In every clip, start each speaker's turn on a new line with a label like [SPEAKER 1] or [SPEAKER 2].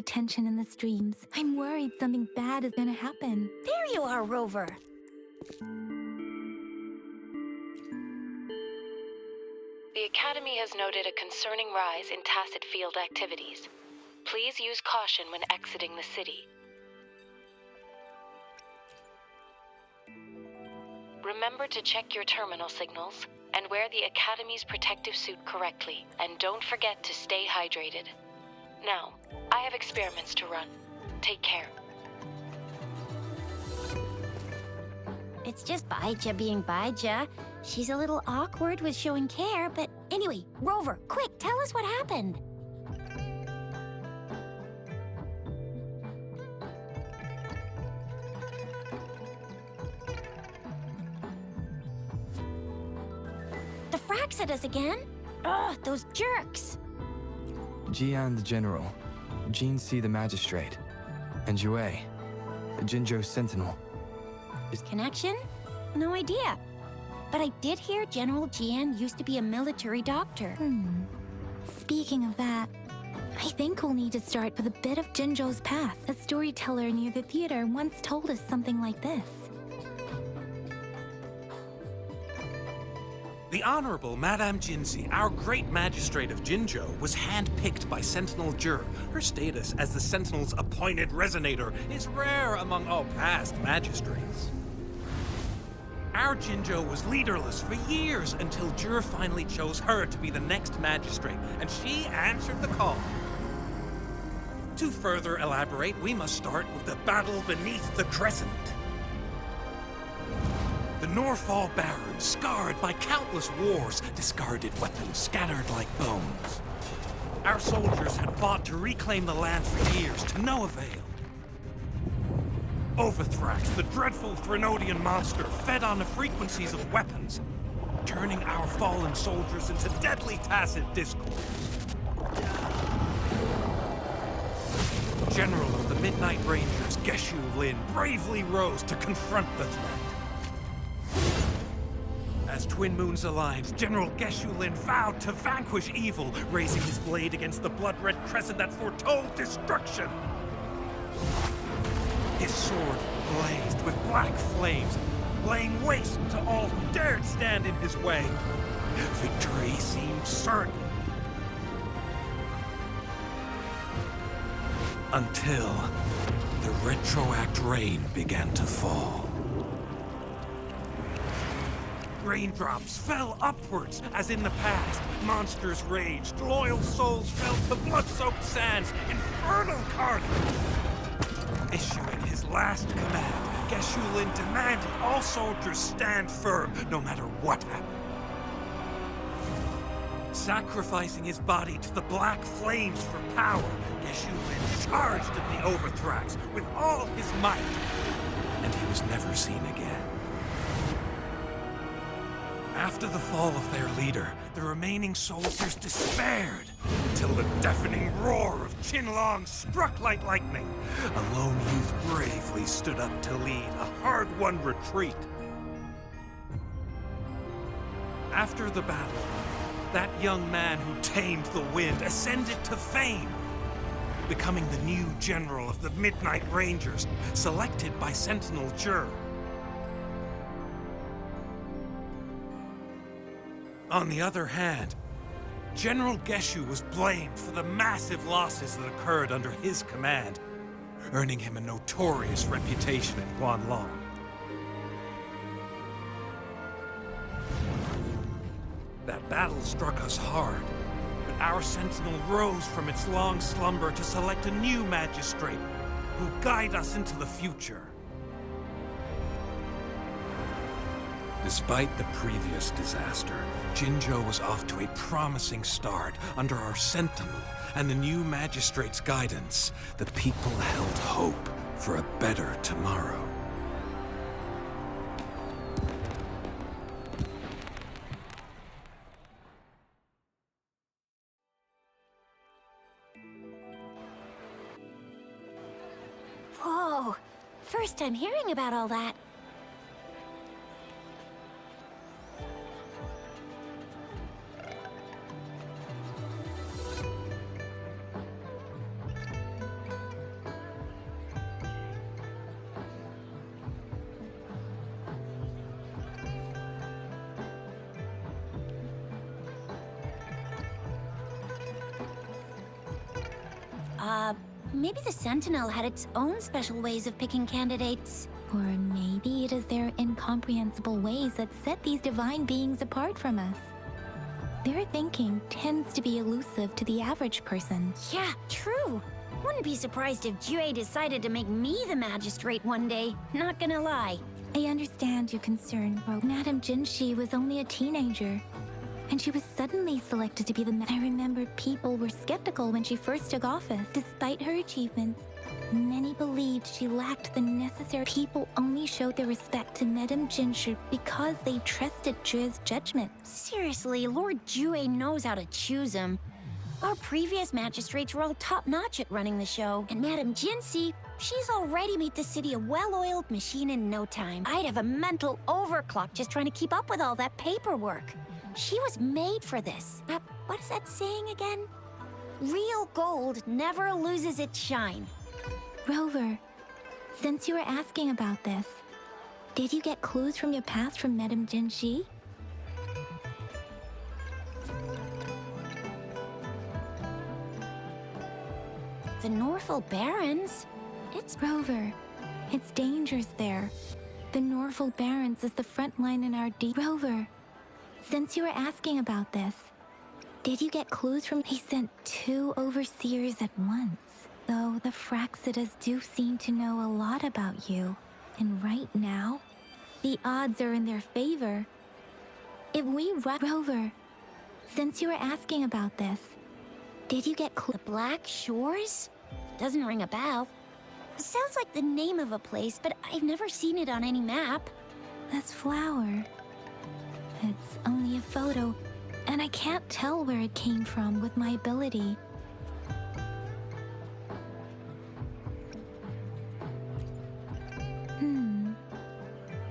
[SPEAKER 1] the tension in the streams. I'm worried something bad is gonna happen.
[SPEAKER 2] There you are, Rover.
[SPEAKER 3] The Academy has noted a concerning rise in tacit field activities. Please use caution when exiting the city. Remember to check your terminal signals and wear the Academy's protective suit correctly, and don't forget to stay hydrated. Now, I have experiments to run. Take care.
[SPEAKER 2] It's just Baija being Baija. She's a little awkward with showing care, but anyway, Rover, quick, tell us what happened. The fracks at us again? Ugh, those jerks.
[SPEAKER 4] Jian the General, Jean C the Magistrate, and Jue, the Jinzhou Sentinel.
[SPEAKER 2] Connection? No idea. But I did hear General Jian used to be a military doctor.
[SPEAKER 1] Speaking of that, I think we'll need to start with a bit of Jinzhou's past. A storyteller near the theater once told us something like this.
[SPEAKER 5] The Honorable Madame Jinzi, our great magistrate of Jinzhou, was handpicked by Sentinel Jur. Her status as the Sentinel's appointed resonator is rare among all past magistrates. Our Jinzhou was leaderless for years until Jur finally chose her to be the next magistrate, and she answered the call. To further elaborate, we must start with the battle beneath the Crescent. The Norfall Barons, scarred by countless wars, discarded weapons scattered like bones. Our soldiers had fought to reclaim the land for years, to no avail. Overthrax, the dreadful Threnodian monster, fed on the frequencies of weapons, turning our fallen soldiers into deadly tacit discords. General of the Midnight Rangers, Geshu Lin, bravely rose to confront the threat. As Twin Moons aligned, General Geshu Lin vowed to vanquish evil, raising his blade against the blood-red crescent that foretold destruction. His sword blazed with black flames, laying waste to all who dared stand in his way. Victory seemed certain. Until the retroact rain began to fall. Raindrops fell upwards, as in the past. Monsters raged, loyal souls fell to blood-soaked sands, infernal carnage. Issuing his last command, Geshu Lin demanded all soldiers stand firm, no matter what happened. Sacrificing his body to the black flames for power, Geshu Lin charged at the Overthrax with all his might, and he was never seen again. After the fall of their leader, the remaining soldiers despaired, until the deafening roar of Qinlong struck like lightning. A lone youth bravely stood up to lead a hard-won retreat. After the battle, that young man who tamed the wind ascended to fame, becoming the new general of the Midnight Rangers, selected by Sentinel Jur. On the other hand, General Geshu was blamed for the massive losses that occurred under his command, earning him a notorious reputation in Guanlong. That battle struck us hard, but our Sentinel rose from its long slumber to select a new magistrate who will guide us into the future. Despite the previous disaster, Jinzhou was off to a promising start under our Sentinel and the new magistrate's guidance. The people held hope for a better tomorrow.
[SPEAKER 2] Whoa, first time hearing about all that. Maybe the Sentinel had its own special ways of picking candidates.
[SPEAKER 1] Or maybe it is their incomprehensible ways that set these divine beings apart from us. Their thinking tends to be elusive to the average person.
[SPEAKER 2] Yeah, true. Wouldn't be surprised if Jue decided to make me the magistrate one day. Not gonna lie.
[SPEAKER 1] I understand your concern, but Madame Jinshi was only a teenager, and she was suddenly selected to be the I remember people were skeptical when she first took office. Despite her achievements, many believed she lacked the necessary. People only showed their respect to Madame Jinshi because they trusted Jue's judgment.
[SPEAKER 2] Seriously, Lord Jue knows how to choose him. Our previous magistrates were all top-notch at running the show, and Madame Jinsi, she's already made the city a well-oiled machine in no time. I'd have a mental overclock just trying to keep up with all that paperwork. She was made for this. What is that saying again? Real gold never loses its shine.
[SPEAKER 1] Rover, since you were asking about this, did you get clues from your past from Madame Jinshi?
[SPEAKER 2] The Norfolk Barrens? It's
[SPEAKER 1] Rover, it's dangerous there. The Norfolk Barrens is the front line in our Rover, since you were asking about this, did you get clues from... He sent 2 overseers at once. Though the Fraxidas do seem to know a lot about you. And right now, the odds are in their favor. If we Rover, since you were asking about this, did you get clues?
[SPEAKER 2] The Black Shores? Doesn't ring a bell. Sounds like the name of a place, but I've never seen it on any map.
[SPEAKER 1] This flower. It's only a photo, and I can't tell where it came from with my ability.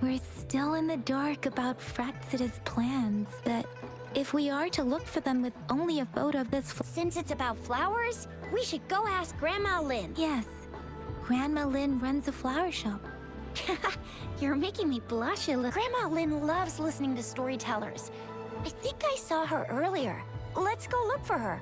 [SPEAKER 1] We're still in the dark about Fraxida's plans, but if we are to look for them with only a photo of this
[SPEAKER 2] Since it's about flowers, we should go ask Grandma Lynn.
[SPEAKER 1] Yes, Grandma Lynn runs a flower shop.
[SPEAKER 2] You're making me blush a little. Grandma Lynn loves listening to storytellers. I think I saw her earlier. Let's go look for her.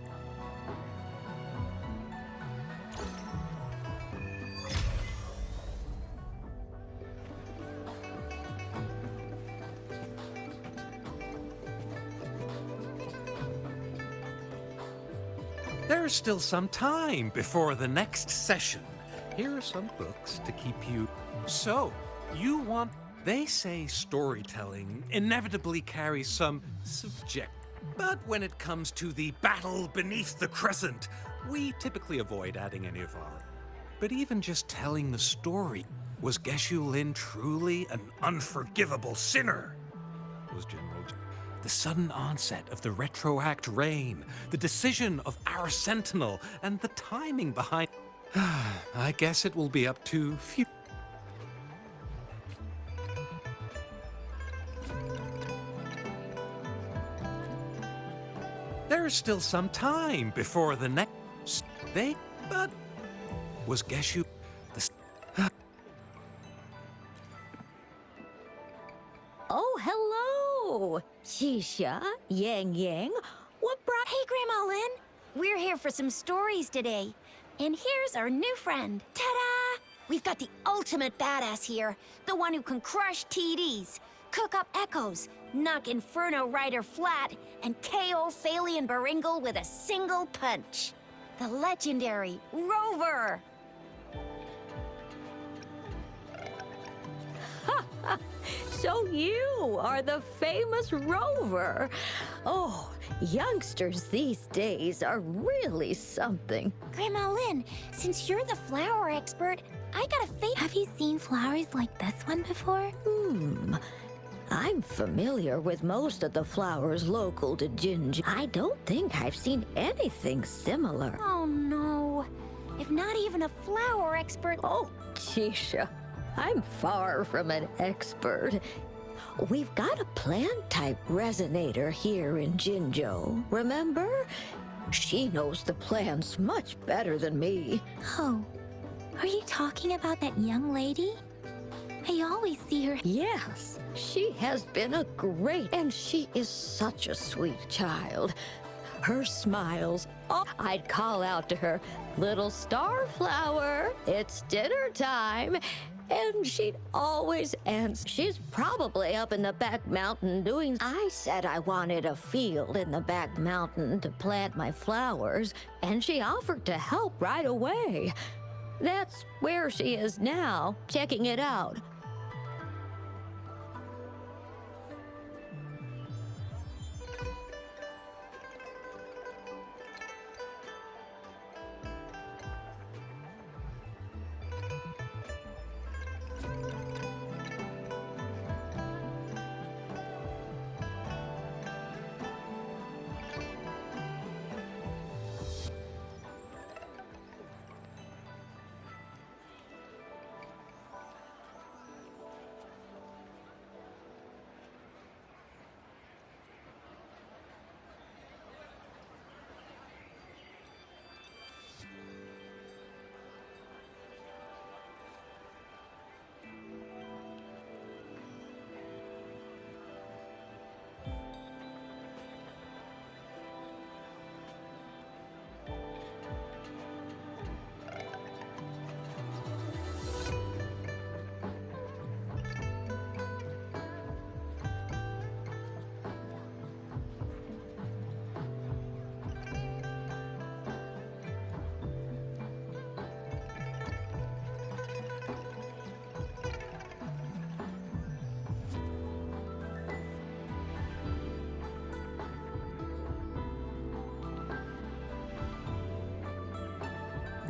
[SPEAKER 5] There's still some time before the next session. Here are some books to keep you... So, you want... They say storytelling inevitably carries some subject. But when it comes to the battle beneath the crescent, we typically avoid adding any of our... But even just telling the story, was Geshu Lin truly an unforgivable sinner? Was General... The sudden onset of the retroact rain, the decision of our Sentinel, and the timing behind... I guess it will be up to few... There's still some time before the next... But... Was Geshu...
[SPEAKER 6] Oh, hello! Shisha, Yang Yang, what brought...
[SPEAKER 2] Hey, Grandma Lynn. We're here for some stories today. And here's our new friend. Ta-da! We've got the ultimate badass here. The one who can crush TDs, cook up echoes, knock Inferno Rider flat, and KO Phalian Baringle with a single punch. The legendary Rover.
[SPEAKER 6] So you are the famous Rover. Oh, youngsters these days are really something.
[SPEAKER 2] Grandma Lynn, since you're the flower expert, I got a favor.
[SPEAKER 1] Have you seen flowers like this one before?
[SPEAKER 6] I'm familiar with most of the flowers local to Jinji. I don't think I've seen anything similar.
[SPEAKER 2] Oh no. If not even a flower expert.
[SPEAKER 6] Oh, Tisha, I'm far from an expert. We've got a plant-type resonator here in Jinzhou, remember? She knows the plants much better than me.
[SPEAKER 1] Oh, are you talking about that young lady? I always see her.
[SPEAKER 6] Yes, she has been a great, and she is such a sweet child. Her smiles. Oh, I'd call out to her, "Little Starflower, it's dinner time." And she'd always answer. She's probably up in the back mountain doing. I said I wanted a field in the back mountain to plant my flowers, and she offered to help right away. That's where she is now, checking it out.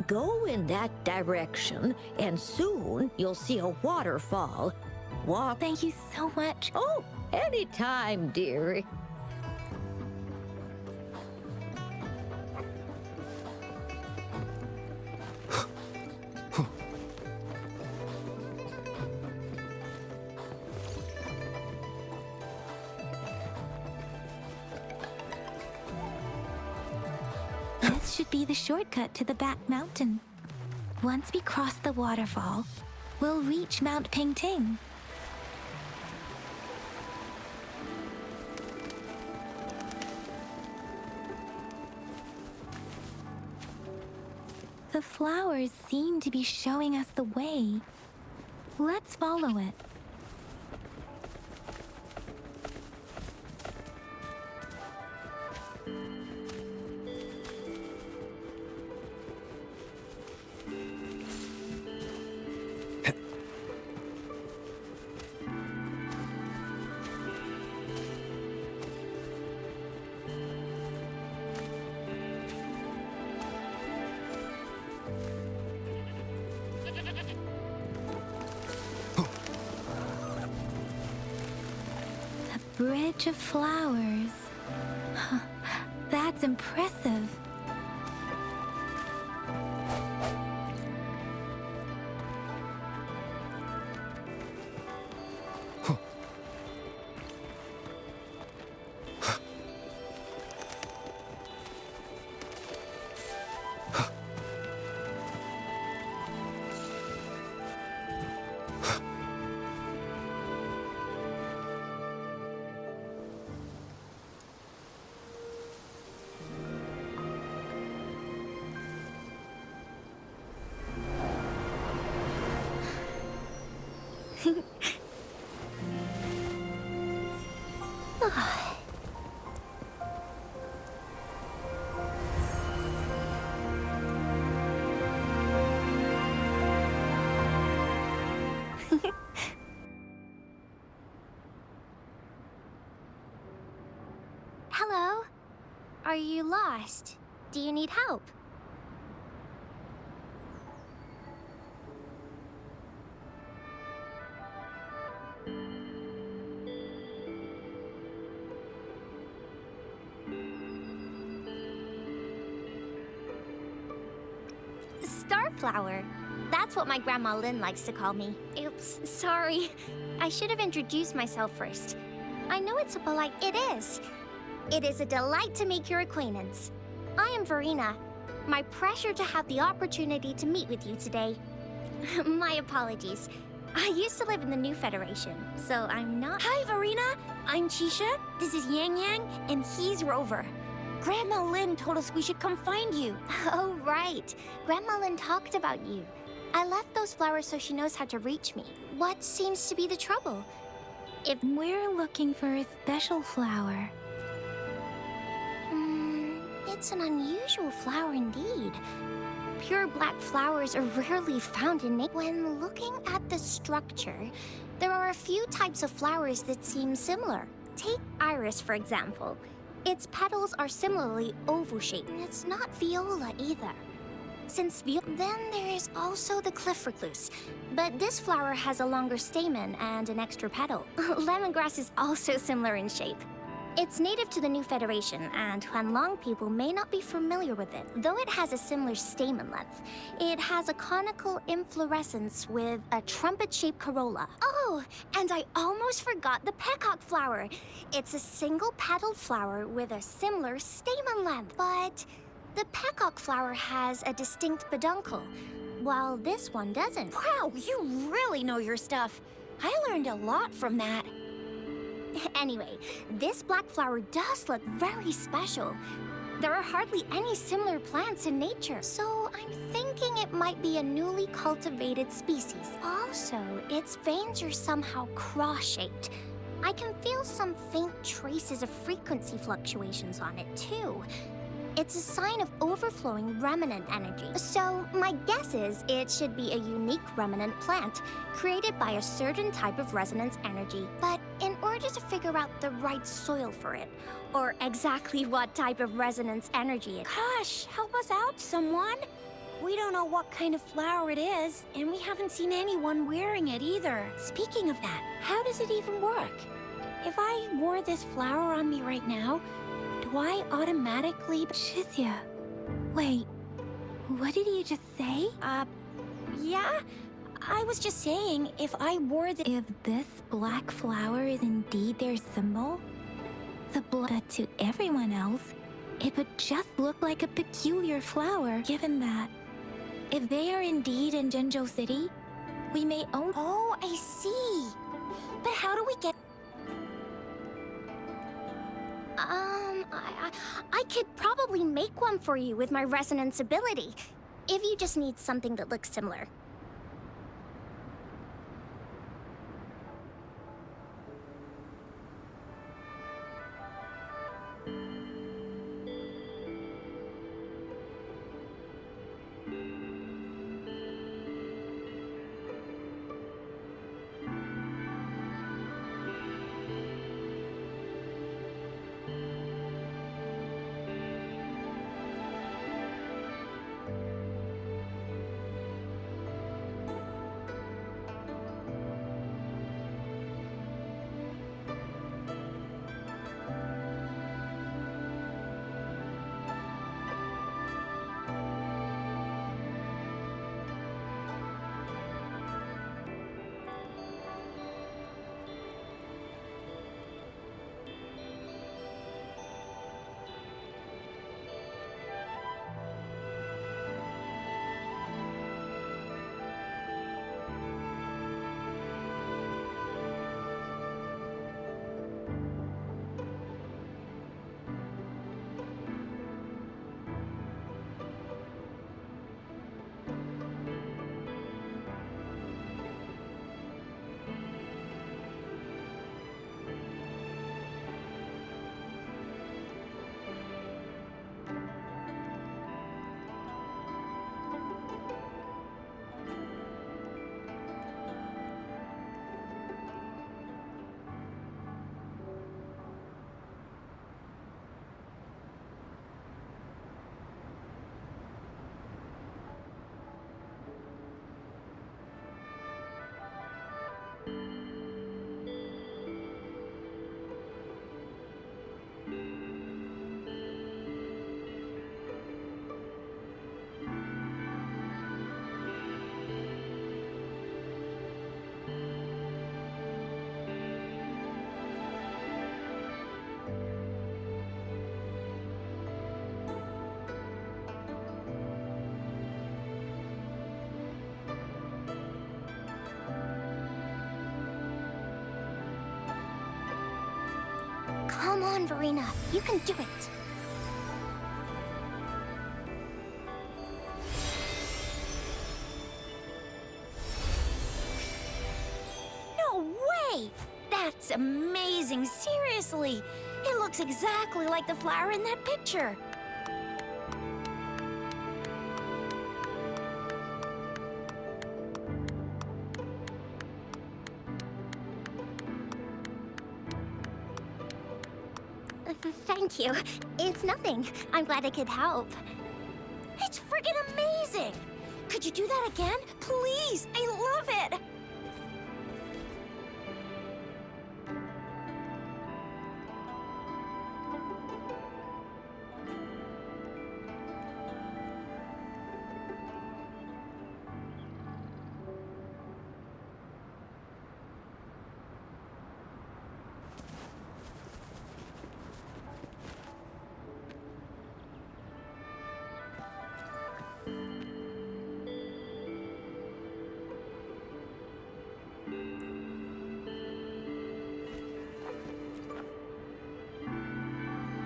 [SPEAKER 6] Go in that direction, and soon you'll see a waterfall. Walk.
[SPEAKER 1] Thank you so much.
[SPEAKER 6] Oh, anytime, dearie.
[SPEAKER 1] This should be the shortcut to the back mountain. Once we cross the waterfall, we'll reach Mount Pingting. The flowers seem to be showing us the way. Let's follow it. Bridge of flowers. Huh, that's impressive.
[SPEAKER 2] Hello? Are you lost? Do you need help? Starflower. That's what my Grandma Lynn likes to call me. Oops, sorry. I should have introduced myself first. I know it's a polite... It is. It is a delight to make your acquaintance. I am Verena. My pleasure to have the opportunity to meet with you today. My apologies. I used to live in the New Federation, so I'm not... Hi, Verena. I'm Chisha. This is Yang Yang, and he's Rover. Grandma Lynn told us we should come find you.
[SPEAKER 7] Oh, right. Grandma Lynn talked about you. I left those flowers so she knows how to reach me. What seems to be the trouble?
[SPEAKER 1] We're looking for a special flower.
[SPEAKER 7] It's an unusual flower indeed. Pure black flowers are rarely found in nature. When looking at the structure, there are a few types of flowers that seem similar. Take iris, for example. Its petals are similarly oval-shaped, and it's not viola either. Then there is also the cliff recluse, but this flower has a longer stamen and an extra petal. Lemongrass is also similar in shape. It's native to the New Federation, and Huanlong people may not be familiar with it. Though it has a similar stamen length, it has a conical inflorescence with a trumpet-shaped corolla. Oh, and I almost forgot the peacock flower. It's a single-petaled flower with a similar stamen length, but the peacock flower has a distinct peduncle, while this one doesn't.
[SPEAKER 2] Wow, you really know your stuff. I learned a lot from that.
[SPEAKER 7] Anyway, this black flower does look very special. There are hardly any similar plants in nature, so I'm thinking it might be a newly cultivated species. Also, its veins are somehow cross-shaped. I can feel some faint traces of frequency fluctuations on it, too. It's a sign of overflowing remnant energy. So my guess is it should be a unique remnant plant created by a certain type of resonance energy. But in order to figure out the right soil for it, or exactly what type of resonance energy it...
[SPEAKER 2] Gosh, help us out, someone. We don't know what kind of flower it is, and we haven't seen anyone wearing it either. Speaking of that, how does it even work? If I wore this flower on me right now, do I automatically...
[SPEAKER 1] Shizia, wait, what did you just say?
[SPEAKER 2] Yeah? I was just saying, if I wore the...
[SPEAKER 1] If this black flower is indeed their symbol, the blood to everyone else, it would just look like a peculiar flower, given that if they are indeed in Jinzhou City, we may own...
[SPEAKER 2] Oh, I see. But how do we get...
[SPEAKER 7] I could probably make one for you with my resonance ability, if you just need something that looks similar. Come on, Verena. You can do it.
[SPEAKER 2] It's amazing, seriously. It looks exactly like the flower in that picture.
[SPEAKER 7] Thank you. It's nothing. I'm glad I could help.
[SPEAKER 2] It's friggin' amazing! Could you do that again? Please! I love it!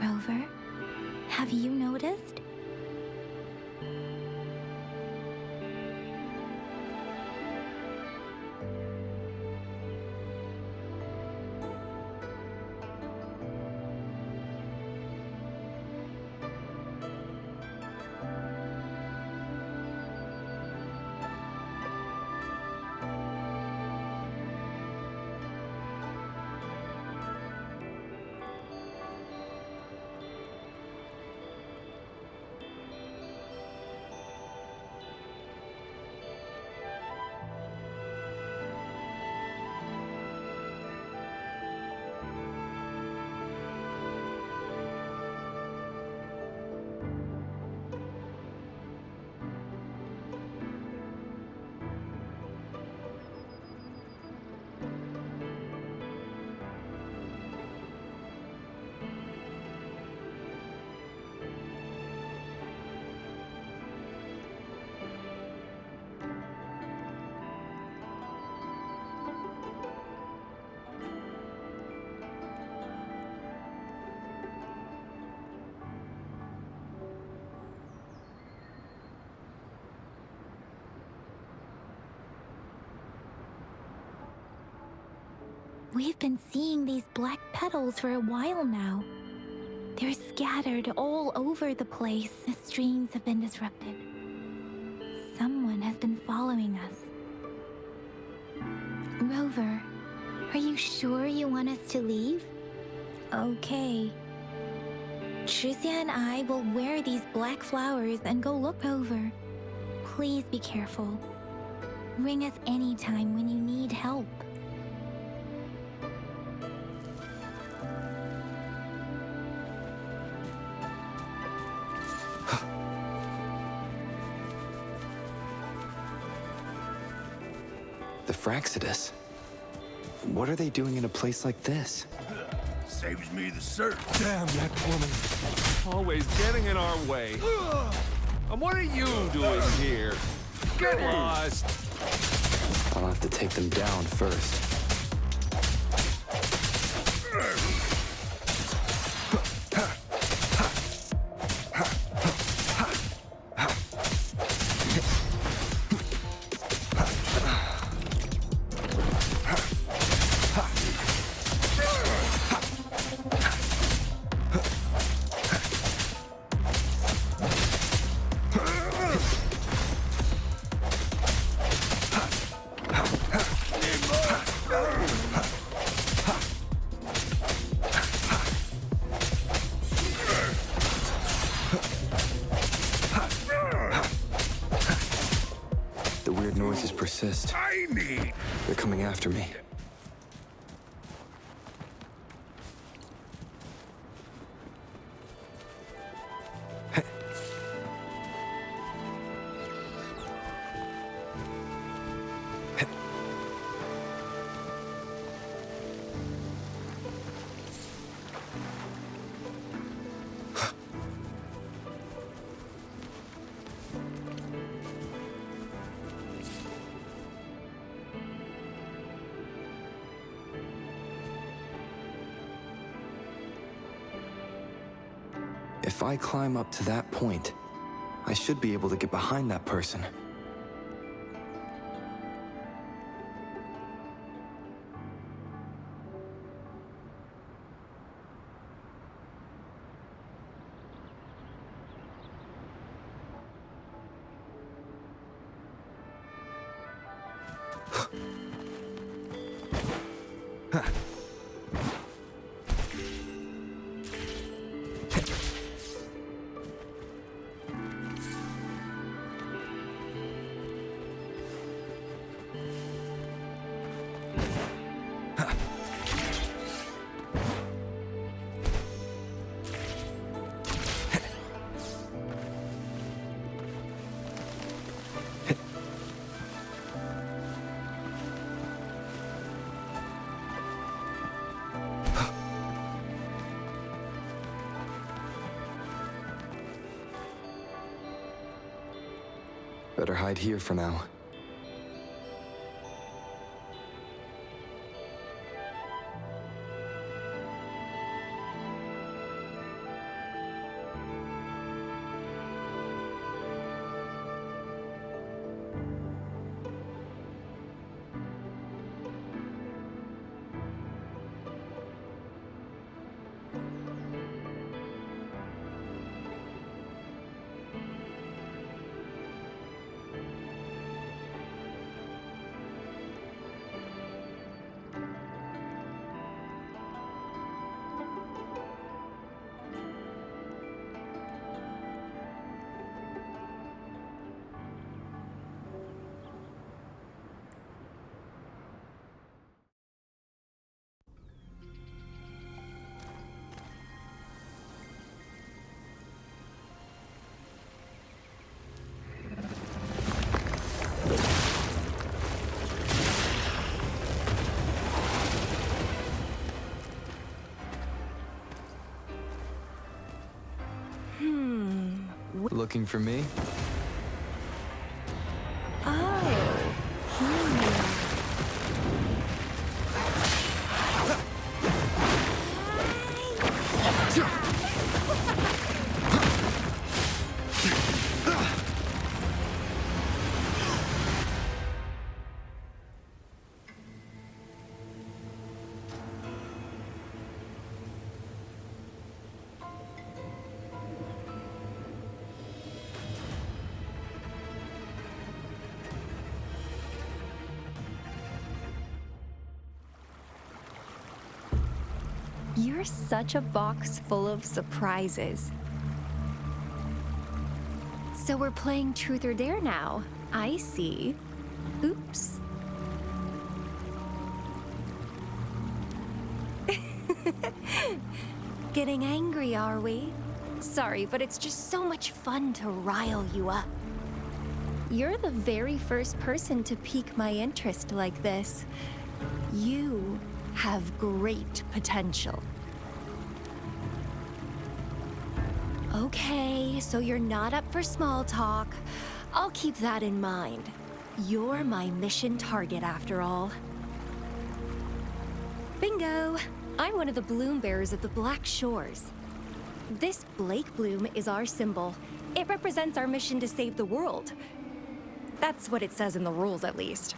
[SPEAKER 1] Rover, have you noticed? We've been seeing these black petals for a while now. They're scattered all over the place. The streams have been disrupted. Someone has been following us. Rover, are you sure you want us to leave? Okay. Tricia and I will wear these black flowers and go look over. Please be careful. Ring us anytime when you need help.
[SPEAKER 4] The Fraxidus? What are they doing in a place like this?
[SPEAKER 8] Saves me the search.
[SPEAKER 9] Damn that woman. Always getting in our way. And what are you doing here? Get lost.
[SPEAKER 4] I'll have to take them down first. The weird noises persist. They're coming after me. If I climb up to that point, I should be able to get behind that person. Better hide here for now. Looking for me?
[SPEAKER 10] You're such a box full of surprises. So we're playing Truth or Dare now. I see. Oops. Getting angry, are we? Sorry, but it's just so much fun to rile you up. You're the very first person to pique my interest like this. You have great potential. Okay, so you're not up for small talk. I'll keep that in mind. You're my mission target after all. Bingo! I'm one of the bloom bearers of the Black Shores. This Blake bloom is our symbol. It represents our mission to save the world. That's what it says in the rules, at least.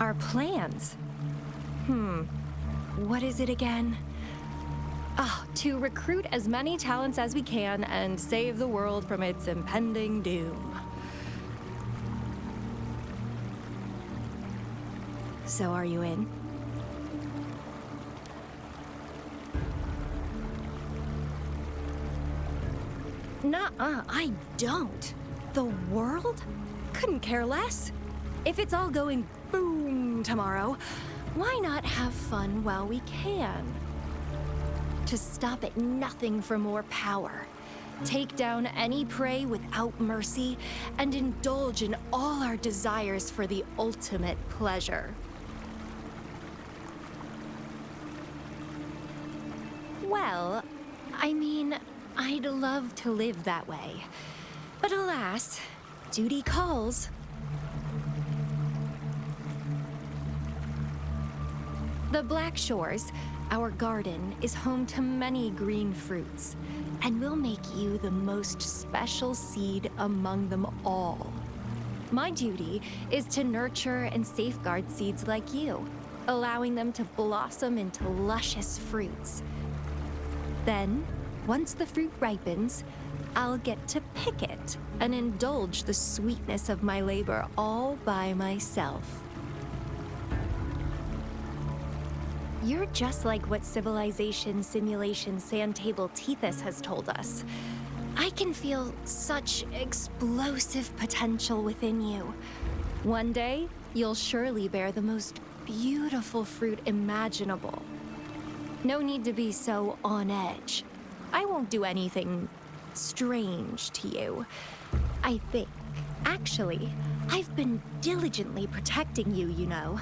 [SPEAKER 10] Our plans? What is it again? To recruit as many talents as we can and save the world from its impending doom. So are you in? Nuh-uh, I don't. The world? couldn't care less. If it's all going boom tomorrow, why not have fun while we can? To stop at nothing for more power. Take down any prey without mercy, and indulge in all our desires for the ultimate pleasure. Well, I mean, I'd love to live that way. But alas, duty calls. The Black Shores, our garden, is home to many green fruits, and will make you the most special seed among them all. My duty is to nurture and safeguard seeds like you, allowing them to blossom into luscious fruits. Then, once the fruit ripens, I'll get to pick it and indulge the sweetness of my labor all by myself. You're just like what Civilization Simulation Sandtable Tethys has told us. I can feel such explosive potential within you. One day, you'll surely bear the most beautiful fruit imaginable. No need to be so on edge. I won't do anything strange to you. I think, actually, I've been diligently protecting you, you know.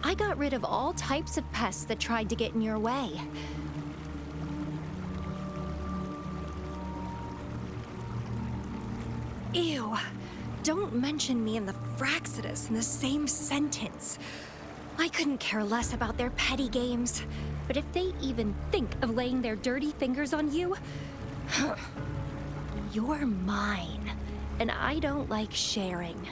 [SPEAKER 10] I got rid of all types of pests that tried to get in your way. Ew. Don't mention me and the Fraxidus in the same sentence. I couldn't care less about their petty games. But if they even think of laying their dirty fingers on you, you're mine. And I don't like sharing.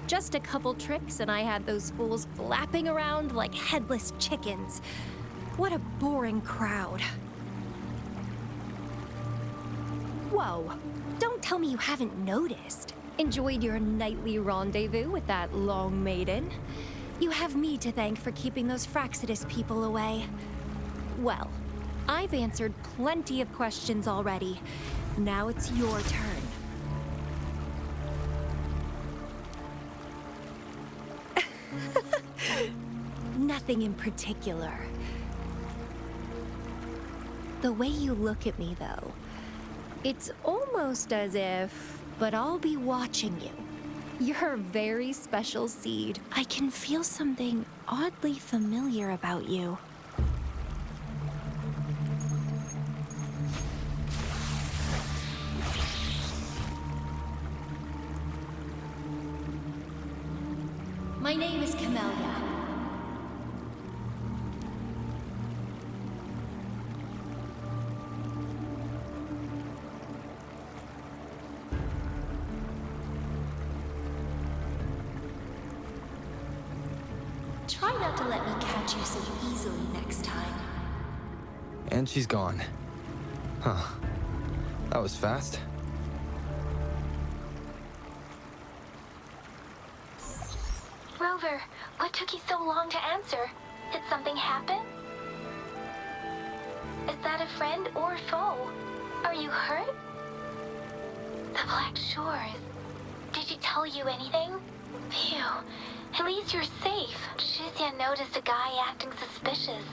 [SPEAKER 10] Just a couple tricks and I had those fools flapping around like headless chickens. What a boring crowd. Whoa, don't tell me you haven't noticed. Enjoyed your nightly rendezvous with that long maiden? You have me to thank for keeping those Fraxidus people away. Well, I've answered plenty of questions already. Now it's your turn. Nothing in particular. The way you look at me, though, it's almost as if, but I'll be watching you. You're a very special seed. I can feel something oddly familiar about you. My name is Camellia. Try not to let me catch you so easily next time.
[SPEAKER 4] And she's gone. Huh. That was fast.
[SPEAKER 1] Rover, what took you so long to answer? Did something happen? Is that a friend or foe? Are you hurt? The Black Shores. Did she tell you anything? Phew. At least you're safe. Shizia noticed a guy acting suspicious.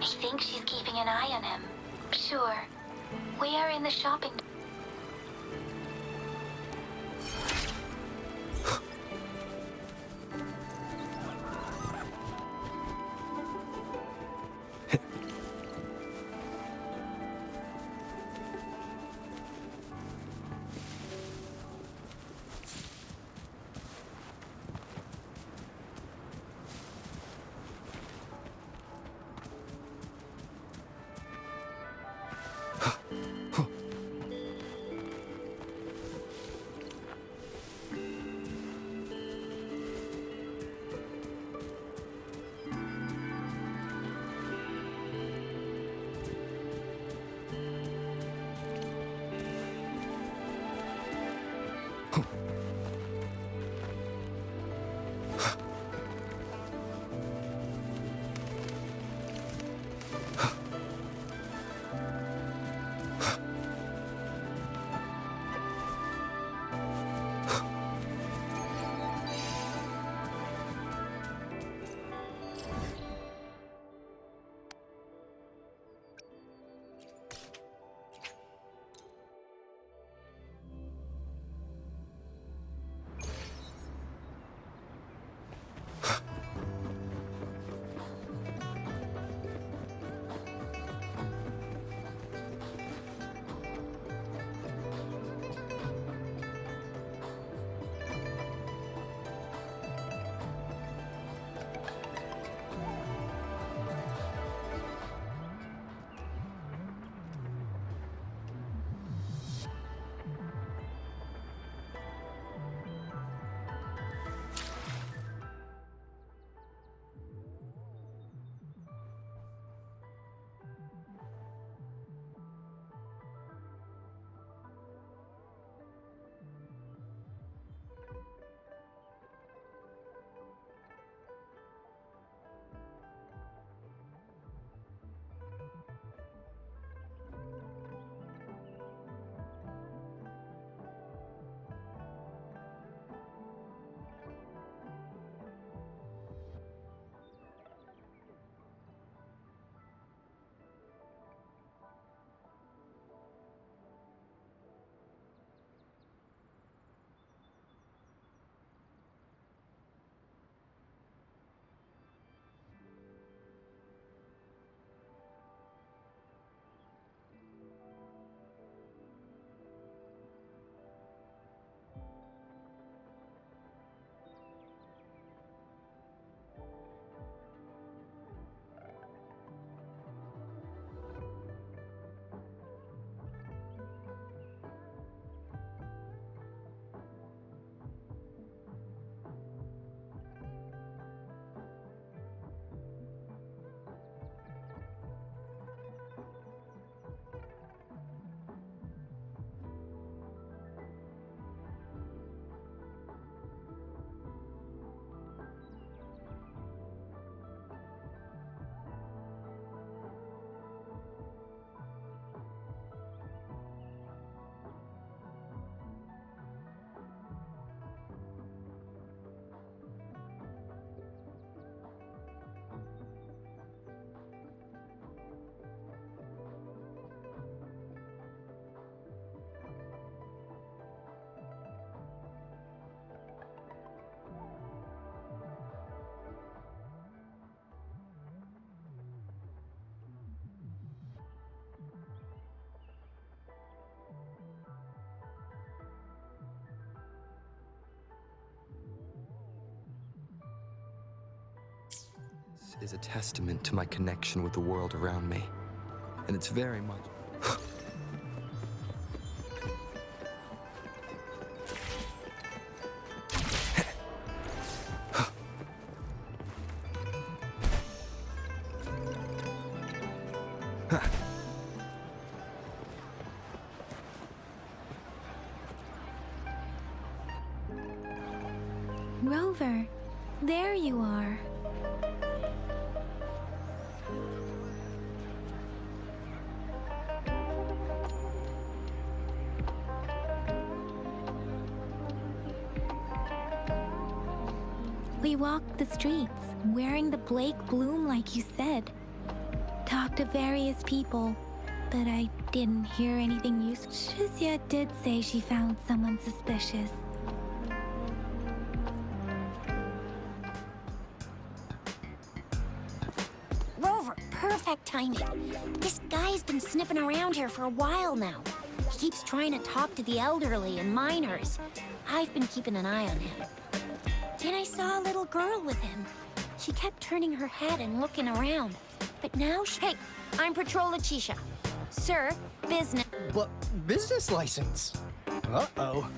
[SPEAKER 1] I think she's keeping an eye on him. Sure. We are in the shopping.
[SPEAKER 4] Is a testament to my connection with the world around me. And it's very much...
[SPEAKER 1] Rover, there you are. We walked the streets, wearing the Blake bloom like you said. Talked to various people, but I didn't hear anything useful. Shizia did say she found someone suspicious.
[SPEAKER 2] Rover, perfect timing. This guy's been sniffing around here for a while now. He keeps trying to talk to the elderly and miners. I've been keeping an eye on him. Then I saw a little girl with him. She kept turning her head and looking around. But now she... Hey, I'm Patrol Letitia. Sir, business...
[SPEAKER 11] But business license? Uh-oh.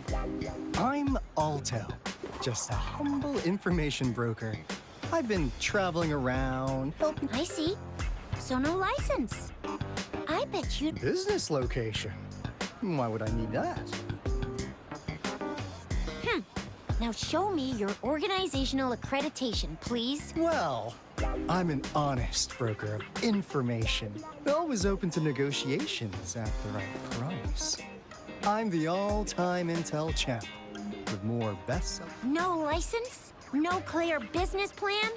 [SPEAKER 11] I'm Alto, just a humble information broker. I've been traveling around, helping...
[SPEAKER 2] I see. So no license. I bet you'd...
[SPEAKER 11] Business location? Why would I need that?
[SPEAKER 2] Now show me your organizational accreditation, please.
[SPEAKER 11] Well, I'm an honest broker of information. Always open to negotiations at the right price. I'm the all-time intel champ with more bestsellers.
[SPEAKER 2] No license? No clear business plan?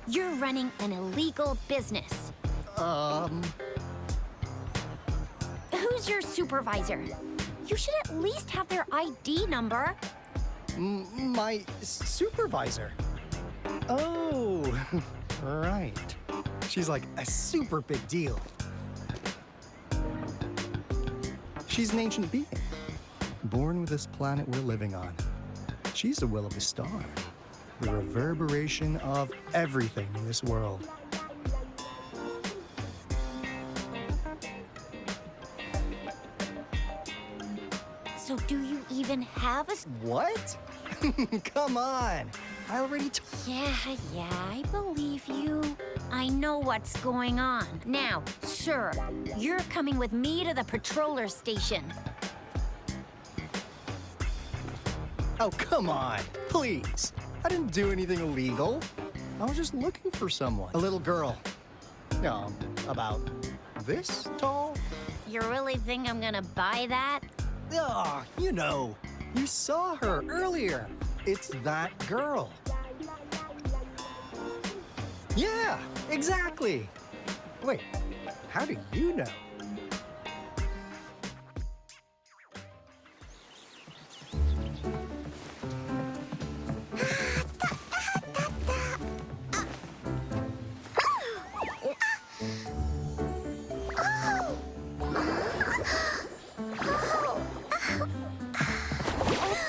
[SPEAKER 2] You're running an illegal business. Who's your supervisor? You should at least have their ID number.
[SPEAKER 11] My supervisor. Oh, right. She's like a super big deal. She's an ancient being, born with this planet we're living on. She's the will of the star, the reverberation of everything in this world.
[SPEAKER 2] So do you even have a...
[SPEAKER 11] What? Come on. I already
[SPEAKER 2] Yeah, I believe you. I know what's going on. Now, sir, you're coming with me to the patroller station.
[SPEAKER 11] Oh, come on. Please. I didn't do anything illegal. I was just looking for someone. A little girl. About this tall?
[SPEAKER 2] You really think I'm gonna buy that?
[SPEAKER 11] Ah, you know. You saw her earlier. It's that girl. Yeah, exactly. Wait, how do you know?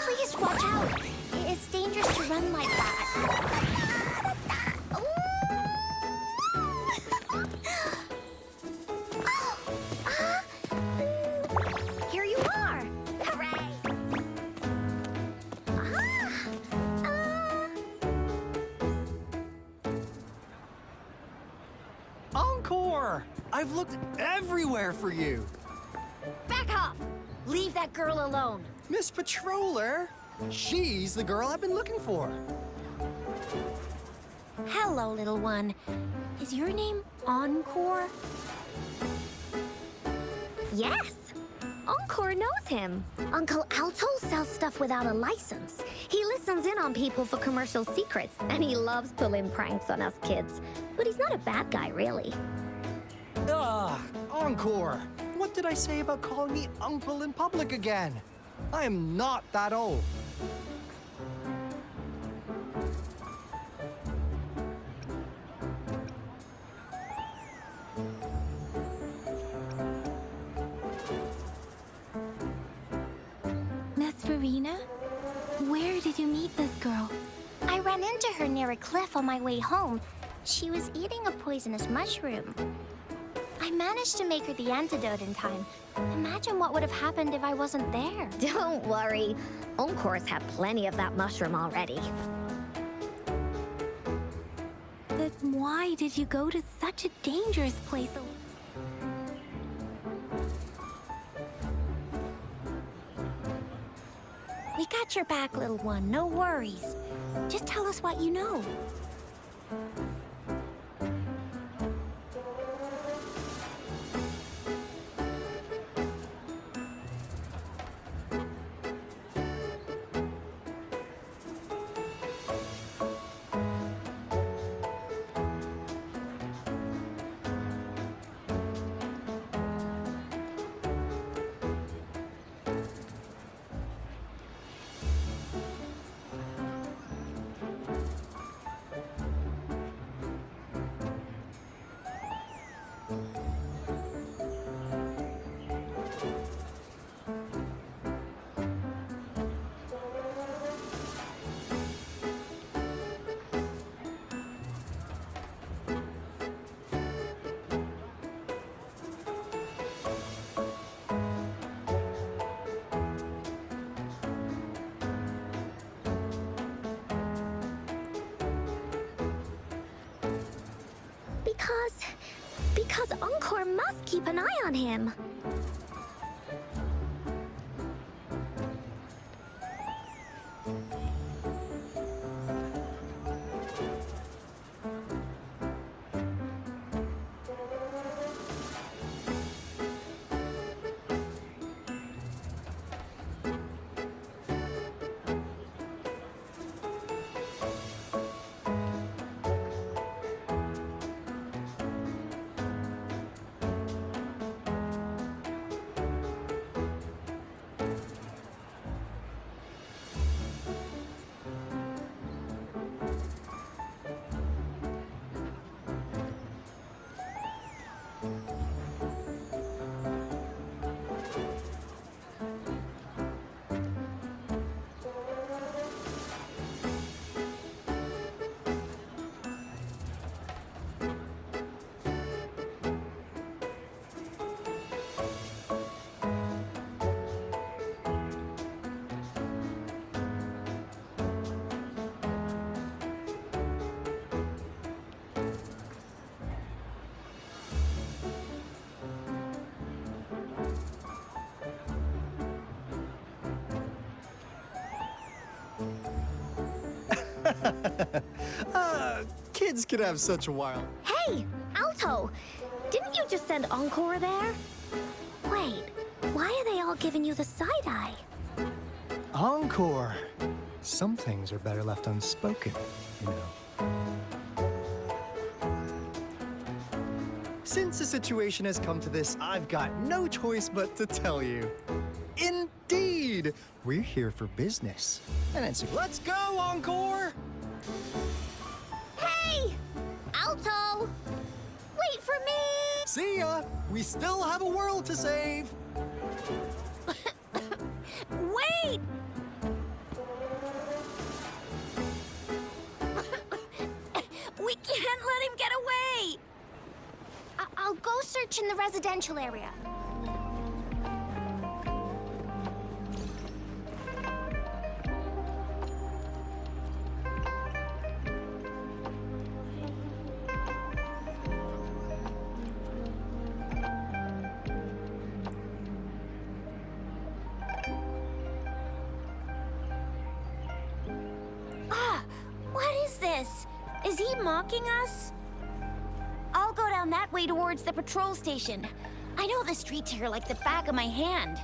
[SPEAKER 7] Please watch out. It's dangerous to run like that. Here you are. Hooray.
[SPEAKER 11] Encore! I've looked everywhere for you.
[SPEAKER 2] Back off! Leave that girl alone.
[SPEAKER 11] Miss Patroller, she's the girl I've been looking for.
[SPEAKER 2] Hello, little one. Is your name Encore?
[SPEAKER 7] Yes. Encore knows him. Uncle Alto sells stuff without a license. He listens in on people for commercial secrets, and he loves pulling pranks on us kids. But he's not a bad guy, really.
[SPEAKER 11] Encore! What did I say about calling me uncle in public again? I am not that old.
[SPEAKER 1] Miss Verena, where did you meet this girl?
[SPEAKER 7] I ran into her near a cliff on my way home. She was eating a poisonous mushroom. I managed to make her the antidote in time. Imagine what would have happened if I wasn't there. Don't worry. Encore's had plenty of that mushroom already.
[SPEAKER 1] But why did you go to such a dangerous place?
[SPEAKER 2] We got your back, little one. No worries. Just tell us what you know.
[SPEAKER 7] Because Encore must keep an eye on him.
[SPEAKER 11] Kids could have such a wild...
[SPEAKER 7] Hey, Alto! Didn't you just send Encore there? Wait, why are they all giving you the side-eye?
[SPEAKER 11] Encore! Some things are better left unspoken, you know. Since the situation has come to this, I've got no choice but to tell you. Indeed! We're here for business. And it's, let's go, Encore!
[SPEAKER 7] Hey! Alto! Wait for me!
[SPEAKER 11] See ya! We still have a world to save!
[SPEAKER 2] Wait! We can't let him get away!
[SPEAKER 7] I'll go search in the residential area.
[SPEAKER 2] What is this? Is he mocking us? I'll go down that way towards the patrol station. I know the streets here like the back of my hand.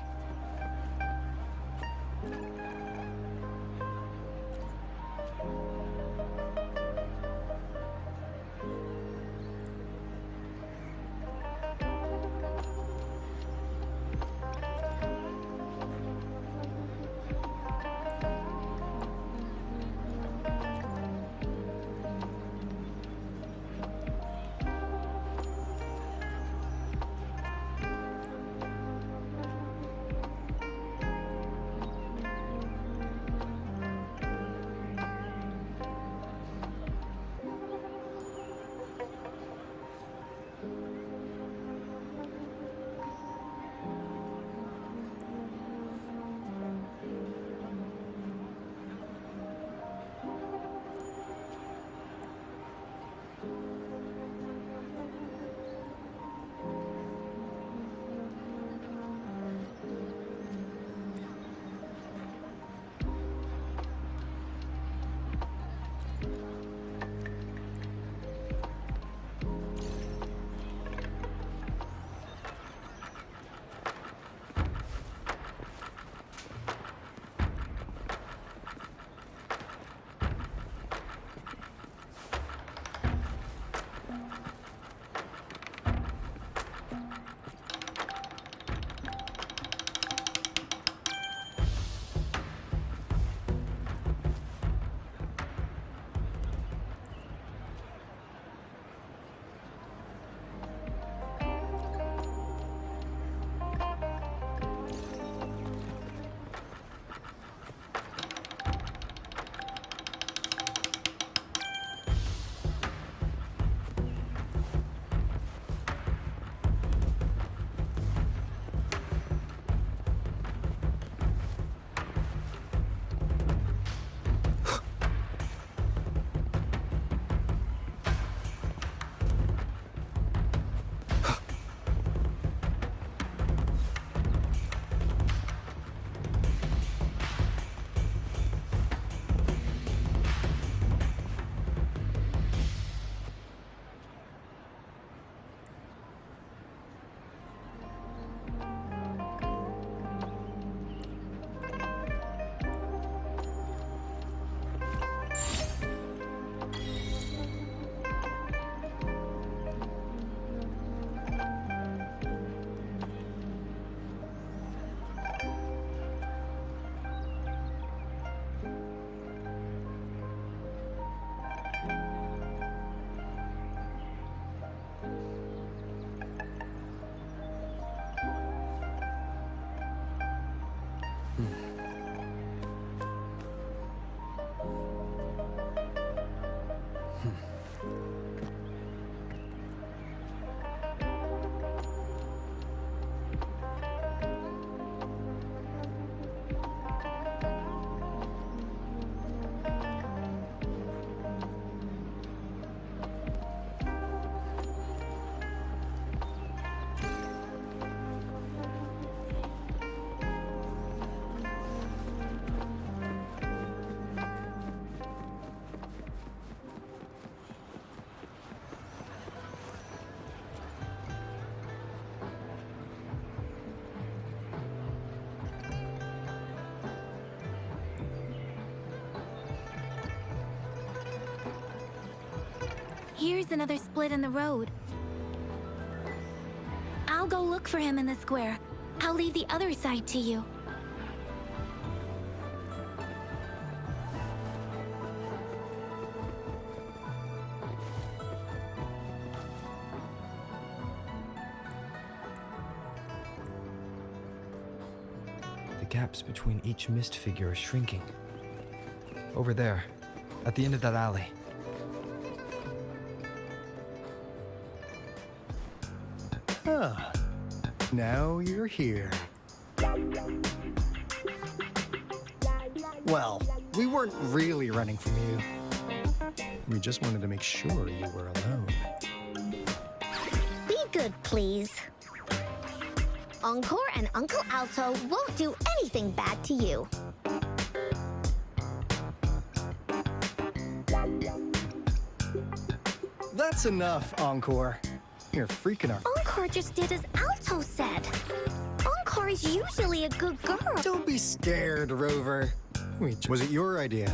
[SPEAKER 1] Here's another split in the road. I'll go look for him in the square. I'll leave the other side to you.
[SPEAKER 4] The gaps between each mist figure are shrinking. Over there, at the end of that alley.
[SPEAKER 11] Ah, now you're here. Well, we weren't really running from you. We just wanted to make sure you were alone.
[SPEAKER 7] Be good, please. Encore and Uncle Alto won't do anything bad to you.
[SPEAKER 11] That's enough, Encore. You're freaking our...
[SPEAKER 7] Encore just did as Alto said. Encore is usually a good girl.
[SPEAKER 11] Don't be scared, Rover. Was it your idea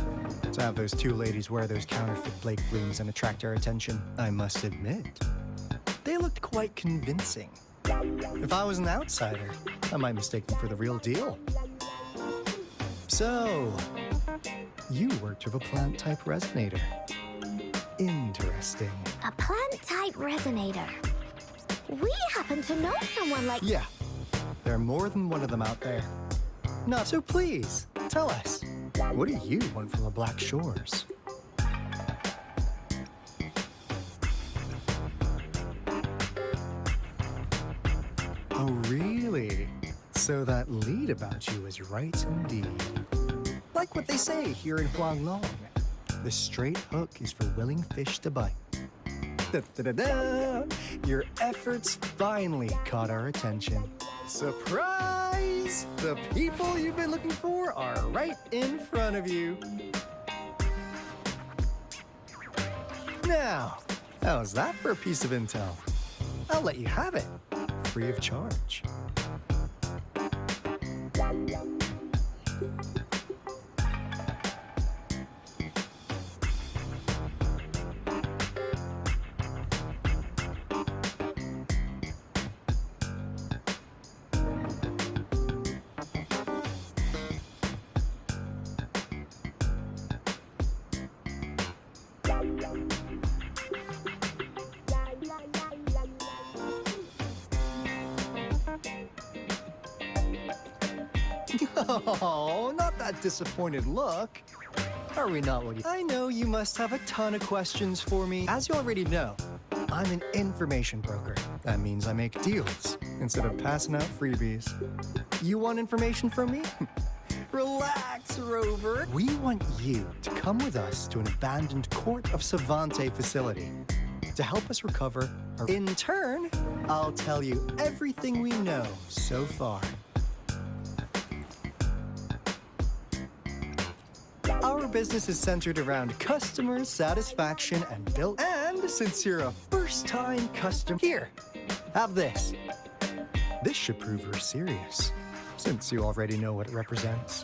[SPEAKER 11] to have those two ladies wear those counterfeit Blake rings and attract our attention? I must admit, they looked quite convincing. If I was an outsider, I might mistake them for the real deal. So, you worked with a plant-type resonator. Interesting.
[SPEAKER 7] A plant-type resonator. We happen to know someone like...
[SPEAKER 11] Yeah, there are more than one of them out there. Not so please, tell us, what do you want from the Black Shores? Oh, really? So that lead about you is right indeed. Like what they say here in Huanglong, the straight hook is for willing fish to bite. Da-da-da-da! Your efforts finally caught our attention. Surprise! The people you've been looking for are right in front of you. Now, how's that for a piece of intel? I'll let you have it, free of charge. Oh, not that disappointed look. Are we not what you... I know you must have a ton of questions for me. As you already know, I'm an information broker. That means I make deals instead of passing out freebies. You want information from me? Relax, Rover. We want you to come with us to an abandoned Court of Savante facility to help us recover our... In turn, I'll tell you everything we know so far. Our business is centered around customer satisfaction and built. And since you're a first-time customer, here, have this. This should prove you're serious, since you already know what it represents.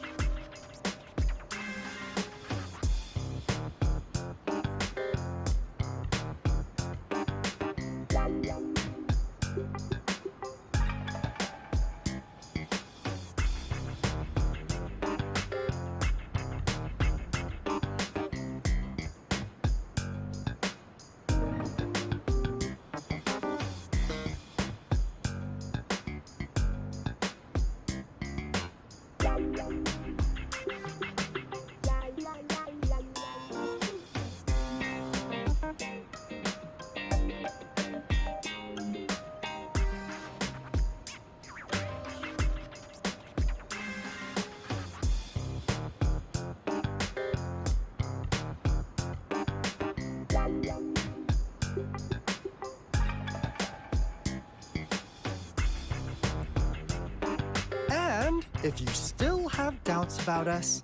[SPEAKER 11] And if you still have doubts about us,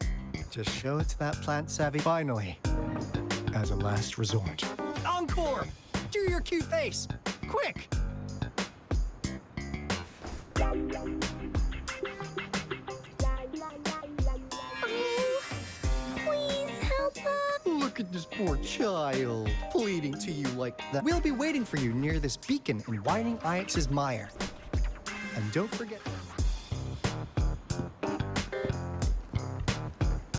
[SPEAKER 11] just show it to that plant savvy. Finally, as a last resort. Encore! Do your cute face! Quick!
[SPEAKER 7] Please help us.
[SPEAKER 11] Look Look at this poor child, pleading to you like that. We'll be waiting for you near this beacon in Whining Ix's mire. And don't forget...